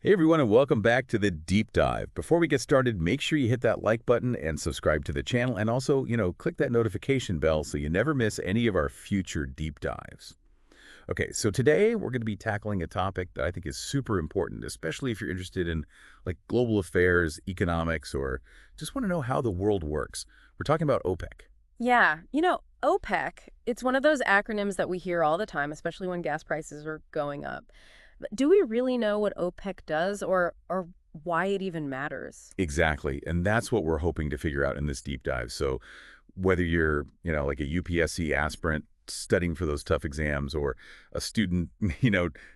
Hey everyone, and welcome back to the Deep Dive. Before we get started, make sure you hit that like button and subscribe to the channel, and also, click that notification bell so you never miss any of our future deep dives. Okay, so today we're going to be tackling a topic that I think is super important, especially if you're interested in global affairs, economics, or just want to know how the world works. We're talking about OPEC. Yeah, OPEC, it's one of those acronyms that we hear all the time, especially when gas prices are going up. But do we really know what OPEC does or why it even matters? Exactly, and that's what we're hoping to figure out in this deep dive. So whether you're, like a UPSC aspirant studying for those tough exams or a student,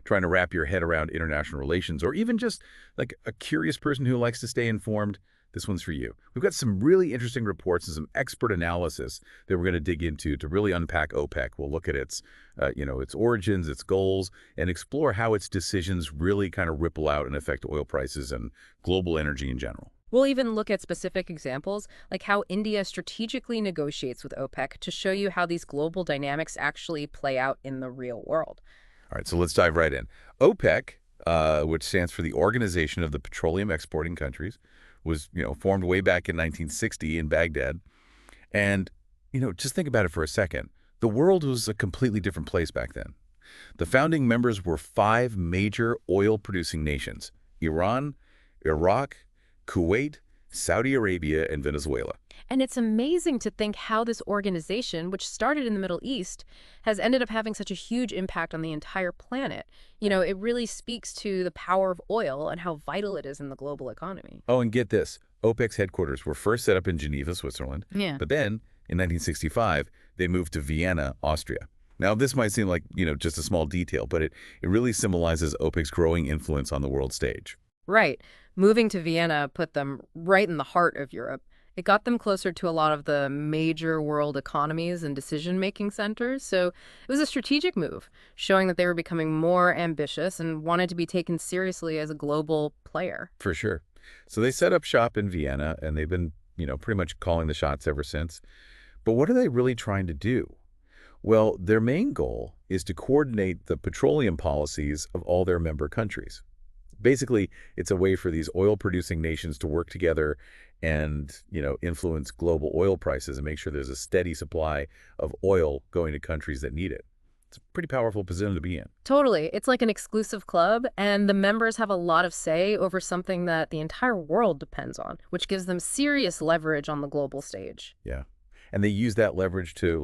trying to wrap your head around international relations, or even just like a curious person who likes to stay informed, this one's for you. We've got some really interesting reports and some expert analysis that we're going to dig into to really unpack OPEC. We'll look at its origins, its goals, and explore how its decisions really kind of ripple out and affect oil prices and global energy in general. We'll even look at specific examples, like how India strategically negotiates with OPEC to show you how these global dynamics actually play out in the real world. All right, so let's dive right in. OPEC, which stands for the Organization of the Petroleum Exporting Countries, was formed way back in 1960 in Baghdad. And just think about it for a second. The world was a completely different place back then. The founding members were five major oil-producing nations: Iran, Iraq, Kuwait, Saudi Arabia, and Venezuela. And it's amazing to think how this organization, which started in the Middle East, has ended up having such a huge impact on the entire planet. It really speaks to the power of oil and how vital it is in the global economy. Oh, and get this. OPEC's headquarters were first set up in Geneva, Switzerland, Yeah. but then, in 1965, they moved to Vienna, Austria. Now, this might seem like, just a small detail, but it really symbolizes OPEC's growing influence on the world stage. Right. Moving to Vienna put them right in the heart of Europe. It got them closer to a lot of the major world economies and decision-making centers. So it was a strategic move, showing that they were becoming more ambitious and wanted to be taken seriously as a global player. For sure. So they set up shop in Vienna, and they've been, pretty much calling the shots ever since. But what are they really trying to do? Well, their main goal is to coordinate the petroleum policies of all their member countries. Basically, it's a way for these oil-producing nations to work together and, influence global oil prices and make sure there's a steady supply of oil going to countries that need it. It's a pretty powerful position to be in. Totally. It's like an exclusive club, and the members have a lot of say over something that the entire world depends on, which gives them serious leverage on the global stage. Yeah. And they use that leverage to,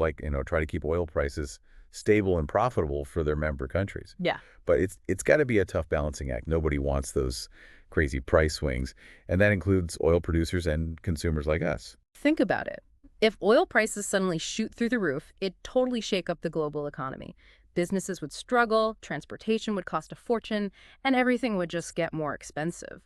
try to keep oil prices stable and profitable for their member countries. Yeah. But it's got to be a tough balancing act. Nobody wants those crazy price swings, and that includes oil producers and consumers like us. Think about it. If oil prices suddenly shoot through the roof, it'd totally shake up the global economy. Businesses would struggle, transportation would cost a fortune, and everything would just get more expensive.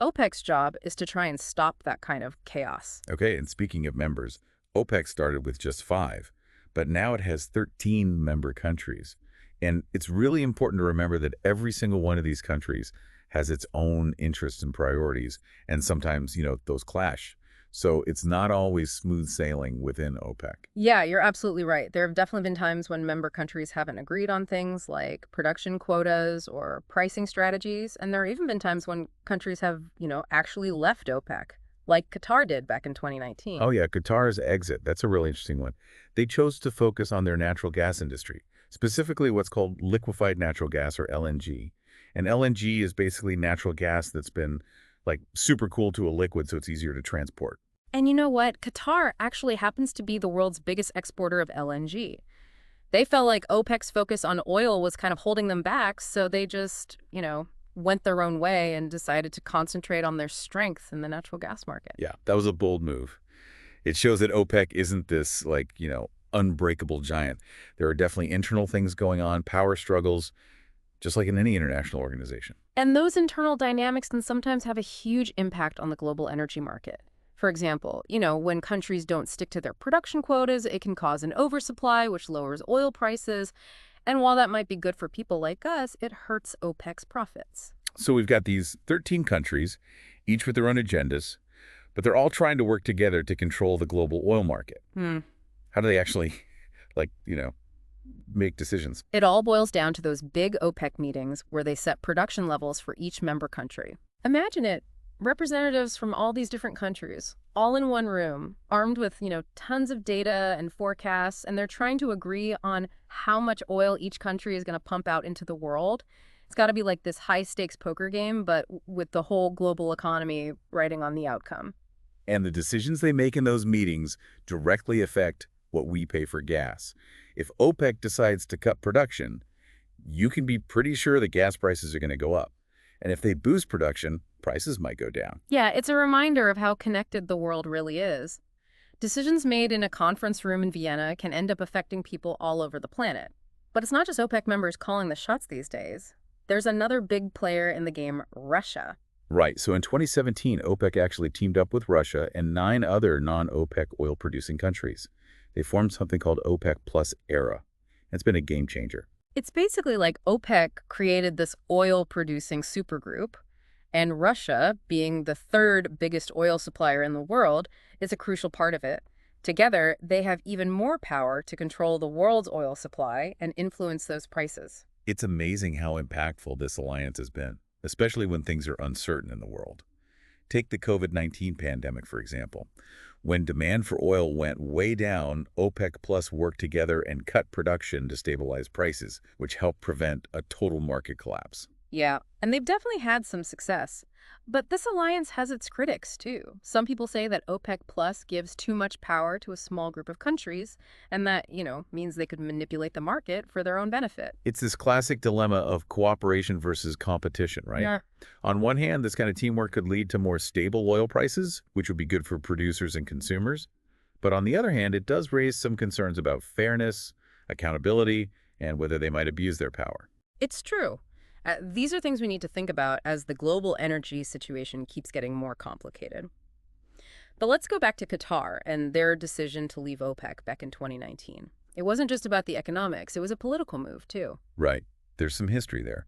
OPEC's job is to try and stop that kind of chaos. Okay, and speaking of members, OPEC started with just 5, but now it has 13 member countries. And it's really important to remember that every single one of these countries has its own interests and priorities, and sometimes, those clash. So it's not always smooth sailing within OPEC. Yeah, you're absolutely right. There have definitely been times when member countries haven't agreed on things like production quotas or pricing strategies. And there have even been times when countries have, actually left OPEC, like Qatar did back in 2019. Oh yeah, Qatar's exit, that's a really interesting one. They chose to focus on their natural gas industry, specifically what's called liquefied natural gas, or LNG. And LNG is basically natural gas that's been super cool to a liquid, so it's easier to transport. And you know what? Qatar actually happens to be the world's biggest exporter of LNG. They felt like OPEC's focus on oil was kind of holding them back, so they just, went their own way and decided to concentrate on their strength in the natural gas market. Yeah, that was a bold move. It shows that OPEC isn't this unbreakable giant. There are definitely internal things going on, power struggles, just like in any international organization. And those internal dynamics can sometimes have a huge impact on the global energy market. For example, when countries don't stick to their production quotas, it can cause an oversupply, which lowers oil prices. And while that might be good for people like us, it hurts OPEC's profits. So we've got these 13 countries, each with their own agendas, but they're all trying to work together to control the global oil market. Hmm. How do they actually, make decisions. It all boils down to those big OPEC meetings where they set production levels for each member country. Imagine it, representatives from all these different countries, all in one room, armed with, tons of data and forecasts, and they're trying to agree on how much oil each country is going to pump out into the world. It's got to be like this high-stakes poker game, but with the whole global economy riding on the outcome. And the decisions they make in those meetings directly affect what we pay for gas. If OPEC decides to cut production, you can be pretty sure that gas prices are going to go up. And if they boost production, prices might go down. Yeah, it's a reminder of how connected the world really is. Decisions made in a conference room in Vienna can end up affecting people all over the planet. But it's not just OPEC members calling the shots these days. There's another big player in the game, Russia. Right. So in 2017, OPEC actually teamed up with Russia and 9 other non-OPEC oil-producing countries. They formed something called OPEC Plus Era. It's been a game changer. It's basically like OPEC created this oil-producing supergroup, and Russia, being the third biggest oil supplier in the world, is a crucial part of it. Together, they have even more power to control the world's oil supply and influence those prices. It's amazing how impactful this alliance has been, especially when things are uncertain in the world. Take the COVID-19 pandemic, for example. When demand for oil went way down, OPEC Plus worked together and cut production to stabilize prices, which helped prevent a total market collapse. Yeah, and they've definitely had some success. But this alliance has its critics, too. Some people say that OPEC Plus gives too much power to a small group of countries, and that, means they could manipulate the market for their own benefit. It's this classic dilemma of cooperation versus competition, right? Yeah. On one hand, this kind of teamwork could lead to more stable oil prices, which would be good for producers and consumers. But on the other hand, it does raise some concerns about fairness, accountability, and whether they might abuse their power. It's true. These are things we need to think about as the global energy situation keeps getting more complicated. But let's go back to Qatar and their decision to leave OPEC back in 2019. It wasn't just about the economics, it was a political move, too. Right. There's some history there.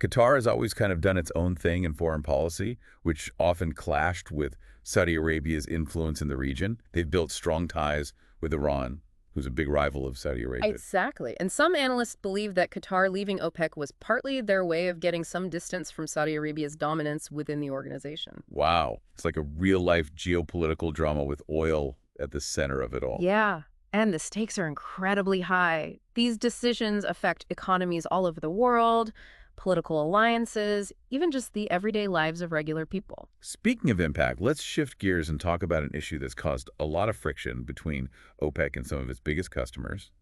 Qatar has always kind of done its own thing in foreign policy, which often clashed with Saudi Arabia's influence in the region. They've built strong ties with Iran, who's a big rival of Saudi Arabia. Exactly. And some analysts believe that Qatar leaving OPEC was partly their way of getting some distance from Saudi Arabia's dominance within the organization. Wow. It's like a real-life geopolitical drama with oil at the center of it all. Yeah. And the stakes are incredibly high. These decisions affect economies all over the world, political alliances, even just the everyday lives of regular people. Speaking of impact, let's shift gears and talk about an issue that's caused a lot of friction between OPEC and some of its biggest customers,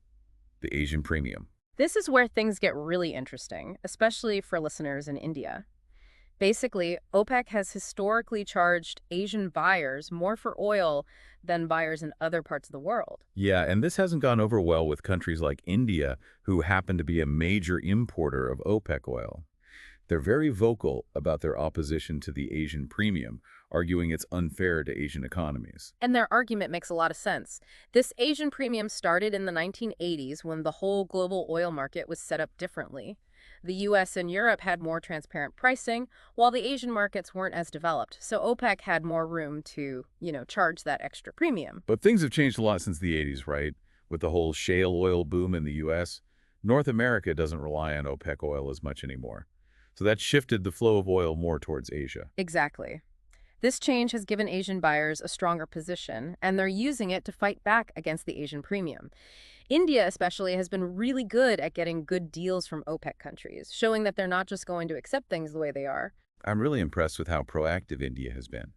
the Asian premium. This is where things get really interesting, especially for listeners in India. Basically, OPEC has historically charged Asian buyers more for oil than buyers in other parts of the world. Yeah, and this hasn't gone over well with countries like India, who happen to be a major importer of OPEC oil. They're very vocal about their opposition to the Asian premium, arguing it's unfair to Asian economies. And their argument makes a lot of sense. This Asian premium started in the 1980s when the whole global oil market was set up differently. The US and Europe had more transparent pricing, while the Asian markets weren't as developed. So OPEC had more room to, charge that extra premium. But things have changed a lot since the 80s, right? With the whole shale oil boom in the US, North America doesn't rely on OPEC oil as much anymore. So that shifted the flow of oil more towards Asia. Exactly. This change has given Asian buyers a stronger position, and they're using it to fight back against the Asian premium. India especially has been really good at getting good deals from OPEC countries, showing that they're not just going to accept things the way they are. I'm really impressed with how proactive India has been.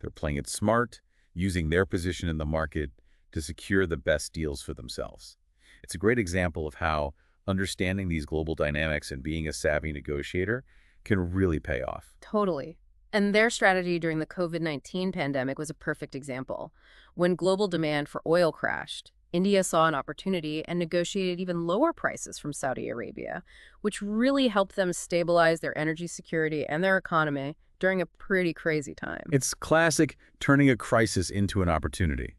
They're playing it smart, using their position in the market to secure the best deals for themselves. It's a great example of how understanding these global dynamics and being a savvy negotiator can really pay off. Totally. And their strategy during the COVID-19 pandemic was a perfect example. When global demand for oil crashed, India saw an opportunity and negotiated even lower prices from Saudi Arabia, which really helped them stabilize their energy security and their economy during a pretty crazy time. It's classic turning a crisis into an opportunity.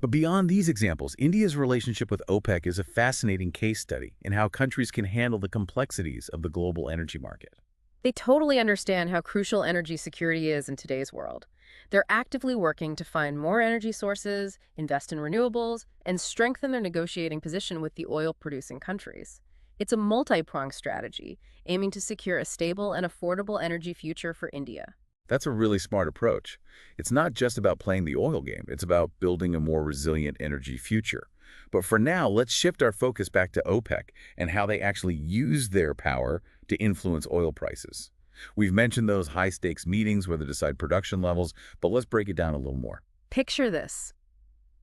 But beyond these examples, India's relationship with OPEC is a fascinating case study in how countries can handle the complexities of the global energy market. They totally understand how crucial energy security is in today's world. They're actively working to find more energy sources, invest in renewables, and strengthen their negotiating position with the oil-producing countries. It's a multi-pronged strategy, aiming to secure a stable and affordable energy future for India. That's a really smart approach. It's not just about playing the oil game, it's about building a more resilient energy future. But for now, let's shift our focus back to OPEC and how they actually use their power to influence oil prices. We've mentioned those high-stakes meetings where they decide production levels, but let's break it down a little more. Picture this.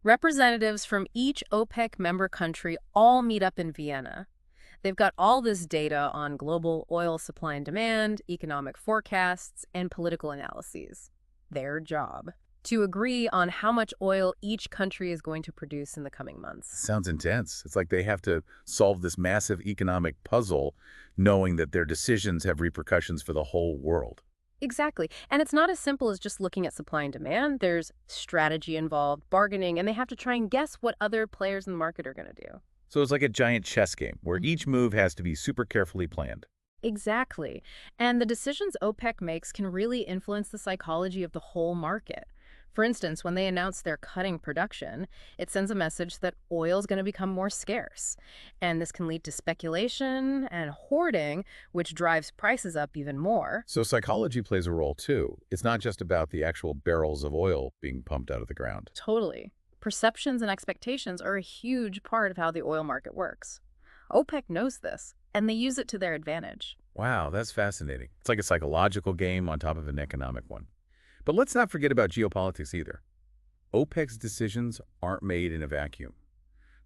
Representatives from each OPEC member country all meet up in Vienna. They've got all this data on global oil supply and demand, economic forecasts, and political analyses. Their job: to agree on how much oil each country is going to produce in the coming months. Sounds intense. It's like they have to solve this massive economic puzzle, knowing that their decisions have repercussions for the whole world. Exactly. And it's not as simple as just looking at supply and demand. There's strategy involved, bargaining, and they have to try and guess what other players in the market are going to do. So it's like a giant chess game where each move has to be super carefully planned. Exactly. And the decisions OPEC makes can really influence the psychology of the whole market. For instance, when they announce they're cutting production, it sends a message that oil is going to become more scarce. And this can lead to speculation and hoarding, which drives prices up even more. So psychology plays a role too. It's not just about the actual barrels of oil being pumped out of the ground. Totally. Perceptions and expectations are a huge part of how the oil market works. OPEC knows this, and they use it to their advantage. Wow, that's fascinating. It's like a psychological game on top of an economic one. But let's not forget about geopolitics either. OPEC's decisions aren't made in a vacuum.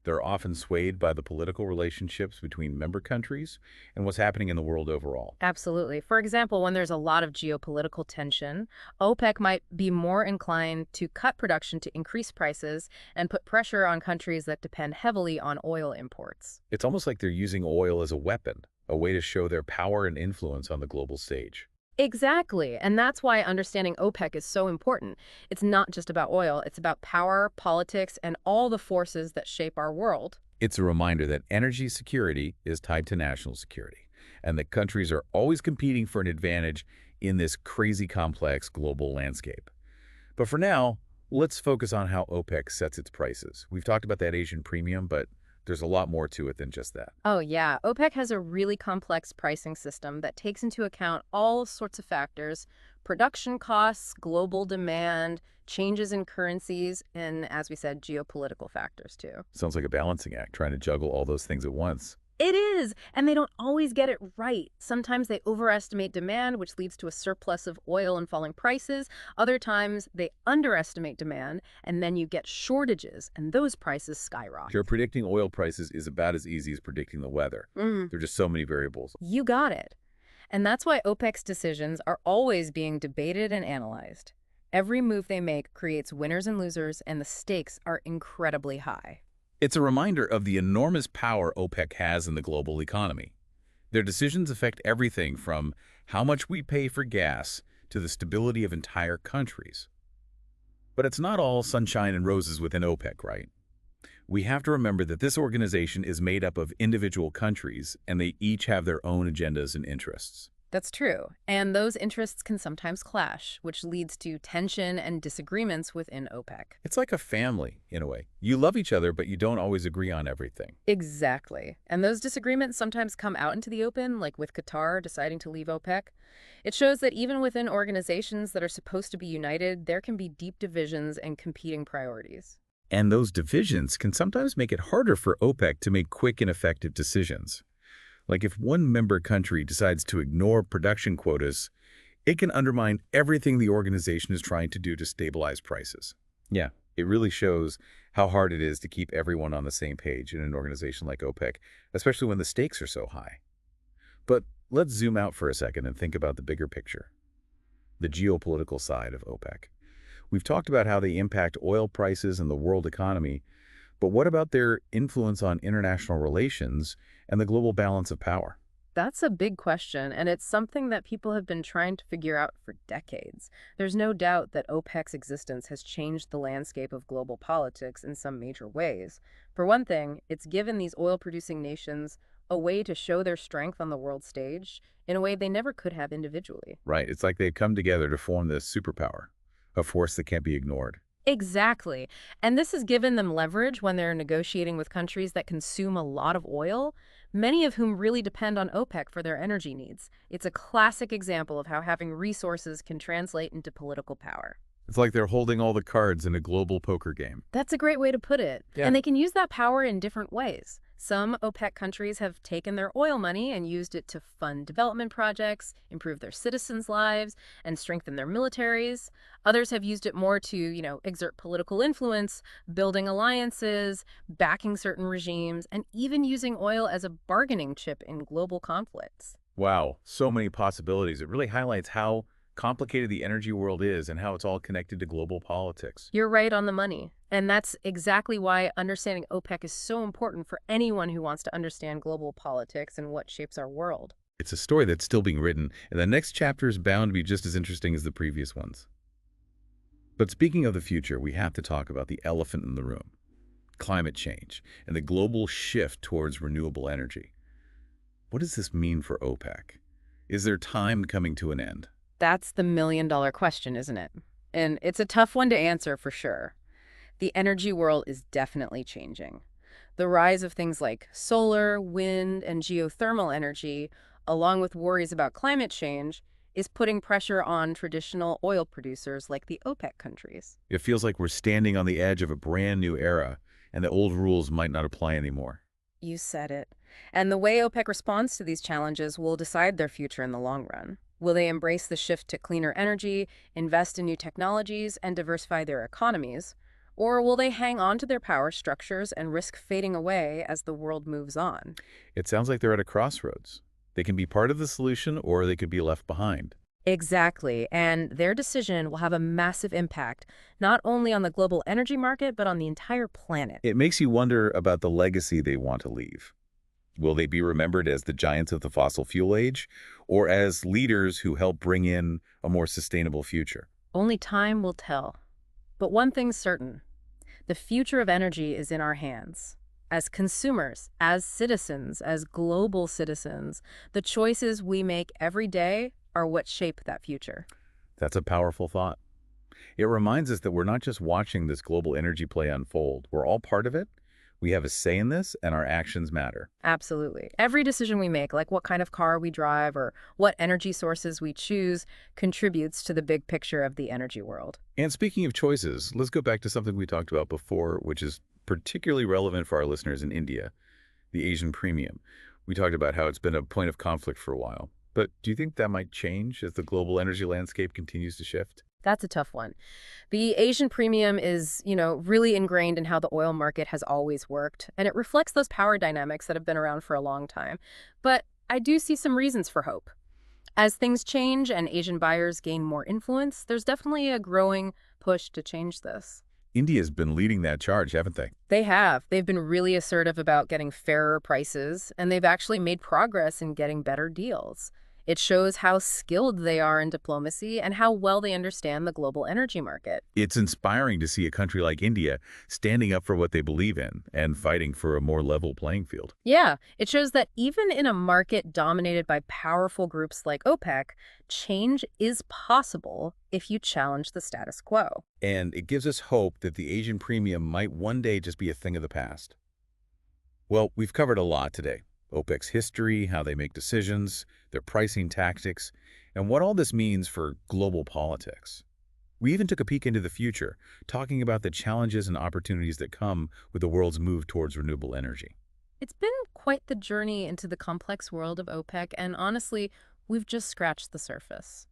They're often swayed by the political relationships between member countries and what's happening in the world overall. Absolutely. For example, when there's a lot of geopolitical tension, OPEC might be more inclined to cut production to increase prices and put pressure on countries that depend heavily on oil imports. It's almost like they're using oil as a weapon, a way to show their power and influence on the global stage. Exactly. And that's why understanding OPEC is so important. It's not just about oil, it's about power, politics, and all the forces that shape our world. It's a reminder that energy security is tied to national security, and that countries are always competing for an advantage in this crazy complex global landscape. But for now, let's focus on how OPEC sets its prices. We've talked about that Asian premium, but there's a lot more to it than just that. Oh, yeah. OPEC has a really complex pricing system that takes into account all sorts of factors: production costs, global demand, changes in currencies, and, as we said, geopolitical factors, too. Sounds like a balancing act, trying to juggle all those things at once. It is, and they don't always get it right. Sometimes they overestimate demand, which leads to a surplus of oil and falling prices. Other times they underestimate demand, and then you get shortages, and those prices skyrocket. Sure, predicting oil prices is about as easy as predicting the weather. There are just so many variables. You got it. And that's why OPEC's decisions are always being debated and analyzed. Every move they make creates winners and losers, and the stakes are incredibly high. It's a reminder of the enormous power OPEC has in the global economy. Their decisions affect everything from how much we pay for gas to the stability of entire countries. But it's not all sunshine and roses within OPEC, right? We have to remember that this organization is made up of individual countries, and they each have their own agendas and interests. That's true. And those interests can sometimes clash, which leads to tension and disagreements within OPEC. It's like a family, in a way. You love each other, but you don't always agree on everything. Exactly. And those disagreements sometimes come out into the open, like with Qatar deciding to leave OPEC. It shows that even within organizations that are supposed to be united, there can be deep divisions and competing priorities. And those divisions can sometimes make it harder for OPEC to make quick and effective decisions. Like if one member country decides to ignore production quotas, it can undermine everything the organization is trying to do to stabilize prices. Yeah, it really shows how hard it is to keep everyone on the same page in an organization like OPEC, especially when the stakes are so high. But let's zoom out for a second and think about the bigger picture, the geopolitical side of OPEC. We've talked about how they impact oil prices and the world economy, but what about their influence on international relations and the global balance of power? That's a big question, and it's something that people have been trying to figure out for decades. There's no doubt that OPEC's existence has changed the landscape of global politics in some major ways. For one thing, it's given these oil-producing nations a way to show their strength on the world stage in a way they never could have individually. Right, it's like they've come together to form this superpower, A force that can't be ignored. Exactly. And this has given them leverage when they're negotiating with countries that consume a lot of oil, many of whom really depend on OPEC for their energy needs. It's a classic example of how having resources can translate into political power. It's like they're holding all the cards in a global poker game. That's a great way to put it. Yeah. And they can use that power in different ways. Some OPEC countries have taken their oil money and used it to fund development projects, improve their citizens' lives, and strengthen their militaries. Others have used it more to, exert political influence, building alliances, backing certain regimes, and even using oil as a bargaining chip in global conflicts. Wow, so many possibilities. It really highlights how complicated the energy world is and how it's all connected to global politics. You're right on the money. And that's exactly why understanding OPEC is so important for anyone who wants to understand global politics and what shapes our world. It's a story that's still being written, and the next chapter is bound to be just as interesting as the previous ones. But speaking of the future, we have to talk about the elephant in the room, climate change, and the global shift towards renewable energy. What does this mean for OPEC? Is their time coming to an end? That's the million-dollar question, isn't it? And it's a tough one to answer for sure. The energy world is definitely changing. The rise of things like solar, wind, and geothermal energy, along with worries about climate change, is putting pressure on traditional oil producers like the OPEC countries. It feels like we're standing on the edge of a brand new era, and the old rules might not apply anymore. You said it. And the way OPEC responds to these challenges will decide their future in the long run. Will they embrace the shift to cleaner energy, invest in new technologies, and diversify their economies? Or will they hang on to their power structures and risk fading away as the world moves on? It sounds like they're at a crossroads. They can be part of the solution or they could be left behind. Exactly, and their decision will have a massive impact, not only on the global energy market, but on the entire planet. It makes you wonder about the legacy they want to leave. Will they be remembered as the giants of the fossil fuel age, or as leaders who help bring in a more sustainable future? Only time will tell. But one thing's certain. The future of energy is in our hands. As consumers, as citizens, as global citizens, the choices we make every day are what shape that future. That's a powerful thought. It reminds us that we're not just watching this global energy play unfold. We're all part of it. We have a say in this, and our actions matter. Absolutely. Every decision we make, like what kind of car we drive or what energy sources we choose, contributes to the big picture of the energy world. And speaking of choices, let's go back to something we talked about before, which is particularly relevant for our listeners in India, the Asian premium. We talked about how it's been a point of conflict for a while. But do you think that might change as the global energy landscape continues to shift? That's a tough one. The Asian premium is, really ingrained in how the oil market has always worked, and it reflects those power dynamics that have been around for a long time. But I do see some reasons for hope. As things change and Asian buyers gain more influence, there's definitely a growing push to change this. India's been leading that charge, haven't they? They have. They've been really assertive about getting fairer prices, and they've actually made progress in getting better deals. It shows how skilled they are in diplomacy and how well they understand the global energy market. It's inspiring to see a country like India standing up for what they believe in and fighting for a more level playing field. Yeah, it shows that even in a market dominated by powerful groups like OPEC, change is possible if you challenge the status quo. And it gives us hope that the Asian premium might one day just be a thing of the past. Well, we've covered a lot today. OPEC's history, how they make decisions, their pricing tactics, and what all this means for global politics. We even took a peek into the future, talking about the challenges and opportunities that come with the world's move towards renewable energy. It's been quite the journey into the complex world of OPEC, and honestly, we've just scratched the surface.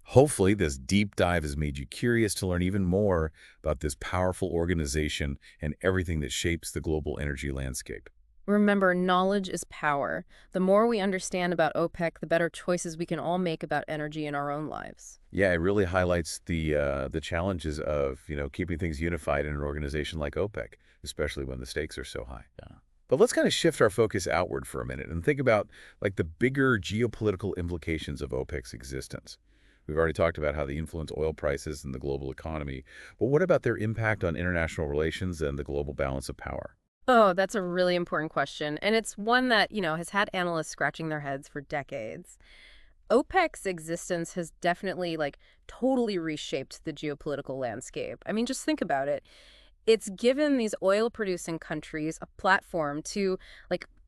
Hopefully, this deep dive has made you curious to learn even more about this powerful organization and everything that shapes the global energy landscape. Remember, knowledge is power. The more we understand about OPEC, the better choices we can all make about energy in our own lives. Yeah, it really highlights the challenges of, keeping things unified in an organization like OPEC, especially when the stakes are so high. Yeah. But let's kind of shift our focus outward for a minute and think about the bigger geopolitical implications of OPEC's existence. We've already talked about how they influence oil prices and the global economy, but what about their impact on international relations and the global balance of power? Oh, that's a really important question. And it's one that, has had analysts scratching their heads for decades. OPEC's existence has definitely, totally reshaped the geopolitical landscape. I mean, just think about it. It's given these oil-producing countries a platform to,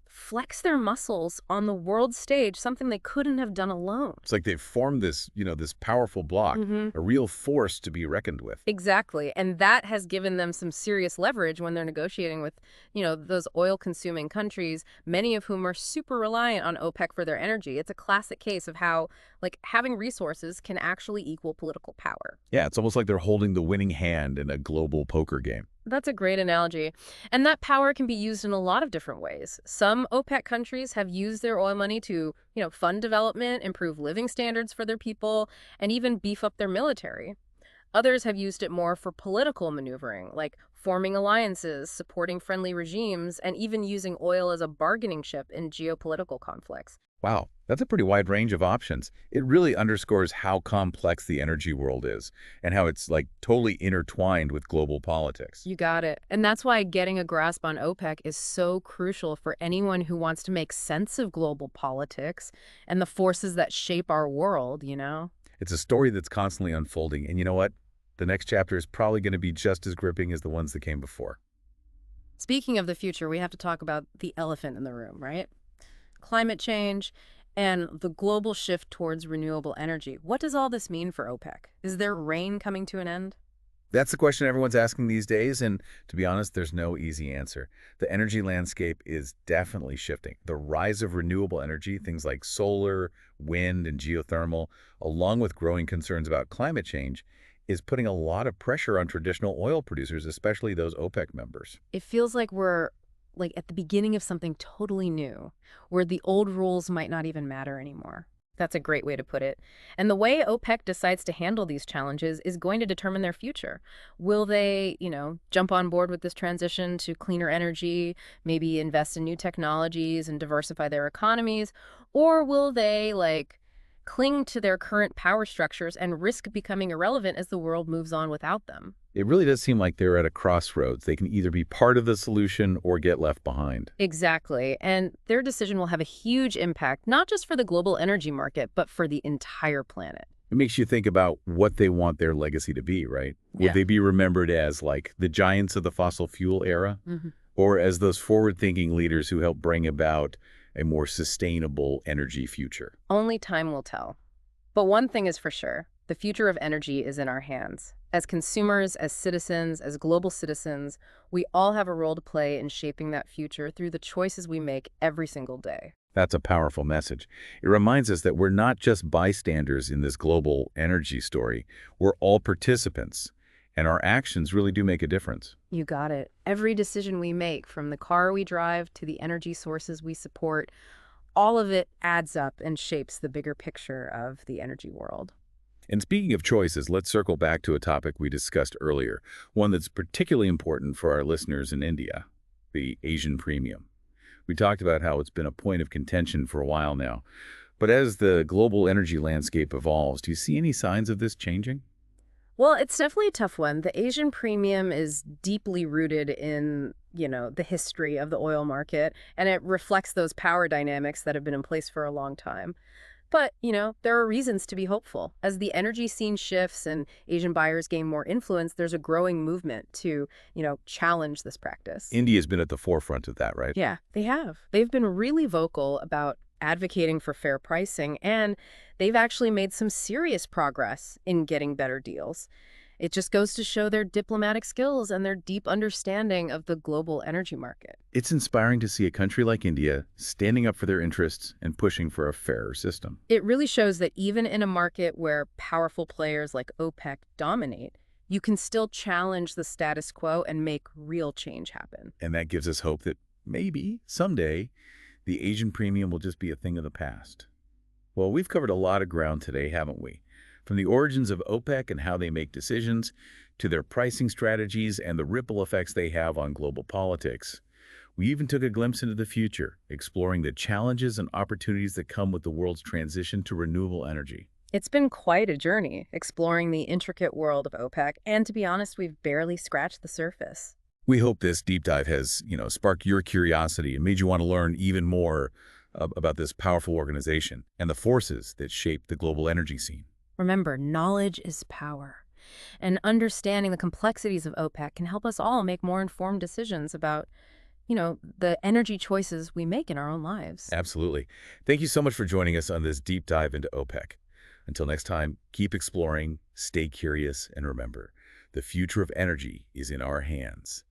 flex their muscles on the world stage, something they couldn't have done alone. It's like they've formed this, this powerful bloc, Hmm. a real force to be reckoned with. Exactly. And that has given them some serious leverage when they're negotiating with, those oil-consuming countries, many of whom are super reliant on OPEC for their energy. It's a classic case of how, having resources can actually equal political power. Yeah, it's almost like they're holding the winning hand in a global poker game. That's a great analogy. And that power can be used in a lot of different ways. Some OPEC countries have used their oil money to, fund development, improve living standards for their people, and even beef up their military. Others have used it more for political maneuvering, like forming alliances, supporting friendly regimes, and even using oil as a bargaining chip in geopolitical conflicts. Wow, that's a pretty wide range of options. It really underscores how complex the energy world is and how it's like totally intertwined with global politics. You got it. And that's why getting a grasp on OPEC is so crucial for anyone who wants to make sense of global politics and the forces that shape our world. It's a story that's constantly unfolding, and you know what? The next chapter is probably going to be just as gripping as the ones that came before. Speaking of the future, we have to talk about the elephant in the room, right? Climate change and the global shift towards renewable energy. What does all this mean for OPEC? Is their reign coming to an end? That's the question everyone's asking these days, and to be honest, there's no easy answer. The energy landscape is definitely shifting. The rise of renewable energy, things like solar, wind, and geothermal, along with growing concerns about climate change, is putting a lot of pressure on traditional oil producers, especially those OPEC members. It feels like we're at the beginning of something totally new, where the old rules might not even matter anymore. That's a great way to put it. And the way OPEC decides to handle these challenges is going to determine their future. Will they, jump on board with this transition to cleaner energy, maybe invest in new technologies and diversify their economies? Or will they, cling to their current power structures and risk becoming irrelevant as the world moves on without them? It really does seem like they're at a crossroads. They can either be part of the solution or get left behind. Exactly. And their decision will have a huge impact, not just for the global energy market, but for the entire planet. It makes you think about what they want their legacy to be, right? Would Yeah. they be remembered as like the giants of the fossil fuel era, Hmm. or as those forward-thinking leaders who helped bring about a more sustainable energy future? Only time will tell. But one thing is for sure, the future of energy is in our hands. As consumers, as citizens, as global citizens, we all have a role to play in shaping that future through the choices we make every single day. That's a powerful message. It reminds us that we're not just bystanders in this global energy story. We're all participants, and our actions really do make a difference. You got it. Every decision we make, from the car we drive to the energy sources we support, all of it adds up and shapes the bigger picture of the energy world. And speaking of choices, let's circle back to a topic we discussed earlier, one that's particularly important for our listeners in India, the Asian premium. We talked about how it's been a point of contention for a while now. But as the global energy landscape evolves, do you see any signs of this changing? Well, it's definitely a tough one. The Asian premium is deeply rooted in, the history of the oil market, and it reflects those power dynamics that have been in place for a long time. But, there are reasons to be hopeful. As the energy scene shifts and Asian buyers gain more influence, there's a growing movement to, challenge this practice. India's been at the forefront of that, right? Yeah, they have. They've been really vocal about advocating for fair pricing, and they've actually made some serious progress in getting better deals. It just goes to show their diplomatic skills and their deep understanding of the global energy market. It's inspiring to see a country like India standing up for their interests and pushing for a fairer system. It really shows that even in a market where powerful players like OPEC dominate, you can still challenge the status quo and make real change happen. And that gives us hope that maybe someday the Asian premium will just be a thing of the past. Well, we've covered a lot of ground today, haven't we? From the origins of OPEC and how they make decisions, to their pricing strategies and the ripple effects they have on global politics. We even took a glimpse into the future, exploring the challenges and opportunities that come with the world's transition to renewable energy. It's been quite a journey, exploring the intricate world of OPEC, and to be honest, we've barely scratched the surface. We hope this deep dive has, sparked your curiosity and made you want to learn even more about this powerful organization and the forces that shape the global energy scene. Remember, knowledge is power. And understanding the complexities of OPEC can help us all make more informed decisions about, the energy choices we make in our own lives. Absolutely. Thank you so much for joining us on this deep dive into OPEC. Until next time, keep exploring, stay curious, and remember, the future of energy is in our hands.